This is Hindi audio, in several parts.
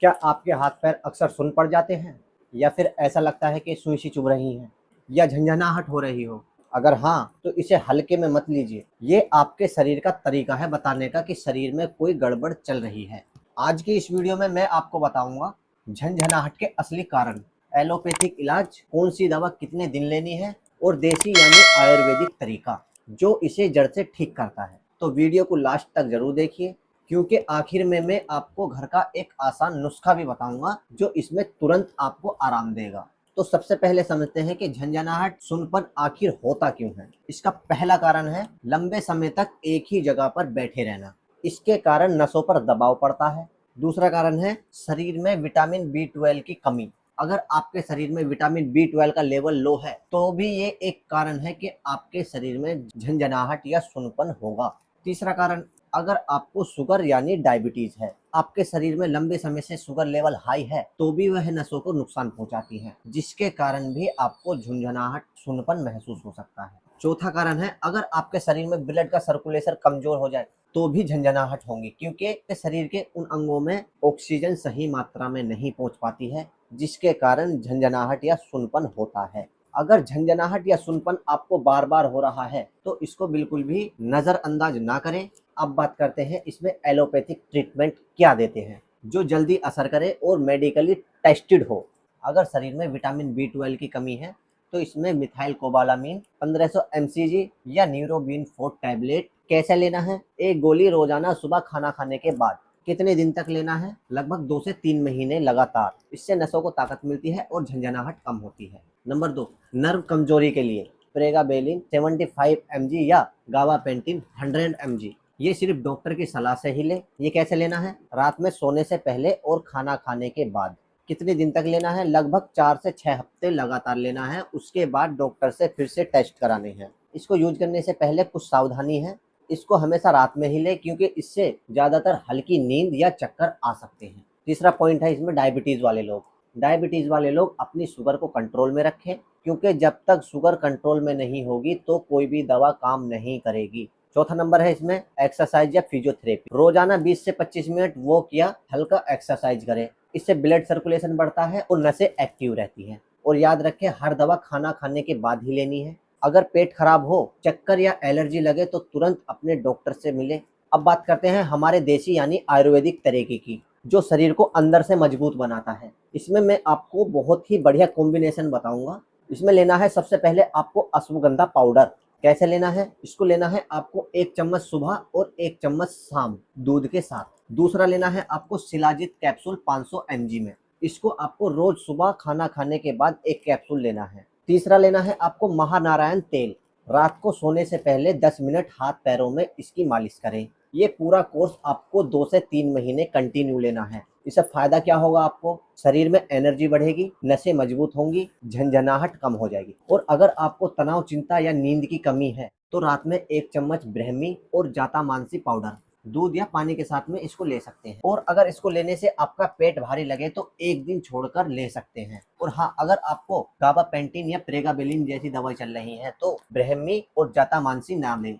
क्या आपके हाथ पैर अक्सर सुन पड़ जाते हैं या फिर ऐसा लगता है कि सुई सी चुभ रही है या झंझनाहट हो रही हो? अगर हाँ, तो इसे हल्के में मत लीजिए। ये आपके शरीर का तरीका है बताने का कि शरीर में कोई गड़बड़ चल रही है। आज की इस वीडियो में मैं आपको बताऊंगा झंझनाहट के असली कारण, एलोपैथिक इलाज, कौन सी दवा कितने दिन लेनी है और देसी यानी आयुर्वेदिक तरीका जो इसे जड़ से ठीक करता है। तो वीडियो को लास्ट तक जरूर देखिए, क्योंकि आखिर में मैं आपको घर का एक आसान नुस्खा भी बताऊंगा जो इसमें तुरंत आपको आराम देगा। तो सबसे पहले समझते हैं कि झंझनाहट, सुनपन आखिर होता क्यों है। इसका पहला कारण है लंबे समय तक एक ही जगह पर बैठे रहना। इसके कारण नसों पर दबाव पड़ता है। दूसरा कारण है शरीर में विटामिन B12 की कमी। अगर आपके शरीर में विटामिन B12 का लेवल लो है तो भी ये एक कारण है कि आपके शरीर में झंझनाहट या सुनपन होगा। तीसरा कारण, अगर आपको शुगर यानी डायबिटीज है, आपके शरीर में लंबे समय से शुगर लेवल हाई है तो भी वह नसों को नुकसान पहुंचाती है, जिसके कारण भी आपको झुंझुनाहट, सुनपन महसूस हो सकता है। चौथा कारण है, अगर आपके शरीर में ब्लड का सर्कुलेशन कमजोर हो जाए तो भी झंझनाहट होंगी, क्योंकि शरीर के उन अंगों में ऑक्सीजन सही मात्रा में नहीं पहुंच पाती है, जिसके कारण झंझनाहट या सुनपन होता है। अगर झंझनाहट या सुनपन आपको बार बार हो रहा है तो इसको बिल्कुल भी नजरअंदाज ना करें। अब बात करते हैं इसमें एलोपैथिक ट्रीटमेंट क्या देते हैं जो जल्दी असर करे और मेडिकली टेस्टेड हो। अगर शरीर में विटामिन B12 की कमी है तो इसमें मिथाइल कोबालामीन 1500 mcg या न्यूरोबीन 4 टैबलेट। कैसे लेना है? एक गोली रोजाना सुबह खाना खाने के बाद। कितने दिन तक लेना है? लगभग 2 से 3 महीने लगातार। इससे नसों को ताकत मिलती है और झंझनाहट कम होती है। नंबर 2, नर्व कमजोरी के लिए प्रेगाबेलिन 75 mg या गाबापेंटिन 100 mg। ये सिर्फ डॉक्टर की सलाह से ही ले। ये कैसे लेना है? रात में सोने से पहले और खाना खाने के बाद। कितने दिन तक लेना है? लगभग 4 से 6 हफ्ते लगातार लेना है। उसके बाद डॉक्टर से फिर से टेस्ट कराने हैं। इसको यूज करने से पहले कुछ सावधानी है। इसको हमेशा रात में ही ले, क्योंकि इससे ज्यादातर हल्की नींद या चक्कर आ सकते हैं। तीसरा पॉइंट है इसमें डायबिटीज वाले लोग। डायबिटीज वाले लोग अपनी शुगर को कंट्रोल में रखें, क्योंकि जब तक शुगर कंट्रोल में नहीं होगी तो कोई भी दवा काम नहीं करेगी। चौथा नंबर है इसमें एक्सरसाइज या फिजियोथेरेपी। रोजाना 20 से 25 मिनट वॉक या हल्का एक्सरसाइज करें। इससे ब्लड सर्कुलेशन बढ़ता है और नसें एक्टिव रहती हैं। और याद रखें, हर दवा खाना खाने के बाद ही लेनी है। अगर पेट खराब हो, चक्कर या एलर्जी लगे तो तुरंत अपने डॉक्टर से मिले। अब बात करते हैं हमारे देसी यानी आयुर्वेदिक तरीके की, जो शरीर को अंदर से मजबूत बनाता है। इसमें मैं आपको बहुत ही बढ़िया कॉम्बिनेशन बताऊंगा। इसमें लेना है सबसे पहले आपको अश्वगंधा पाउडर। कैसे लेना है? इसको लेना है आपको 1 चम्मच सुबह और 1 चम्मच शाम दूध के साथ। दूसरा लेना है आपको शिलाजीत कैप्सूल 500 mg में। इसको आपको रोज सुबह खाना खाने के बाद 1 कैप्सूल लेना है। तीसरा लेना है आपको महानारायण तेल। रात को सोने से पहले 10 मिनट हाथ पैरों में इसकी मालिश करें। ये पूरा कोर्स आपको 2 से 3 महीने कंटिन्यू लेना है। इससे फायदा क्या होगा? आपको शरीर में एनर्जी बढ़ेगी, नसें मजबूत होंगी, झंझनाहट कम हो जाएगी। और अगर आपको तनाव, चिंता या नींद की कमी है तो रात में 1 चम्मच ब्रह्मी और जातामांसी पाउडर दूध या पानी के साथ में इसको ले सकते हैं। और अगर इसको लेने से आपका पेट भारी लगे तो एक दिन छोड़कर ले सकते हैं। और हाँ, अगर आपको गाबापेंटिन या प्रेगाबेलिन जैसी दवाई चल रही है तो ब्रह्मी और जातामांसी ना लें।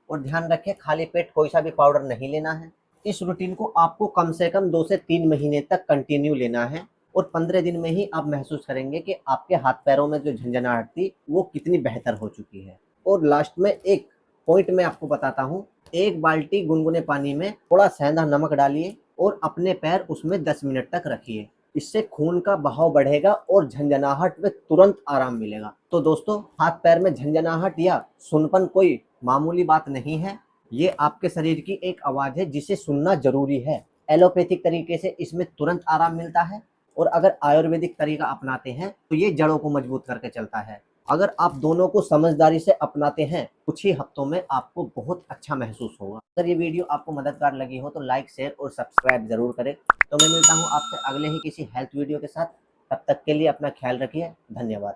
और ध्यान रखें, खाली पेट कोई सा भी पाउडर नहीं लेना है। इस रूटीन को आपको कम से कम 2 से 3 महीने तक कंटिन्यू लेना है। और 15 दिन में ही आप महसूस करेंगे कि आपके हाथ पैरों में जो झंझनाहट थी वो कितनी बेहतर हो चुकी है। और लास्ट में एक पॉइंट मैं आपको बताता हूँ। 1 बाल्टी गुनगुने पानी में थोड़ा सेंधा नमक डालिए और अपने पैर उसमें 10 मिनट तक रखिए। इससे खून का बहाव बढ़ेगा और झंझनाहट में तुरंत आराम मिलेगा। तो दोस्तों, हाथ पैर में झंझनाहट या सुनपन कोई मामूली बात नहीं है। ये आपके शरीर की एक आवाज है जिसे सुनना जरूरी है। एलोपैथिक तरीके से इसमें तुरंत आराम मिलता है, और अगर आयुर्वेदिक तरीका अपनाते हैं तो ये जड़ों को मजबूत करके चलता है। अगर आप दोनों को समझदारी से अपनाते हैं, कुछ ही हफ्तों में आपको बहुत अच्छा महसूस होगा। अगर ये वीडियो आपको मददगार लगी हो तो लाइक, शेयर और सब्सक्राइब जरूर करें। तो मैं मिलता हूँ आपसे अगले ही किसी हेल्थ वीडियो के साथ। तब तक के लिए अपना ख्याल रखिए। धन्यवाद।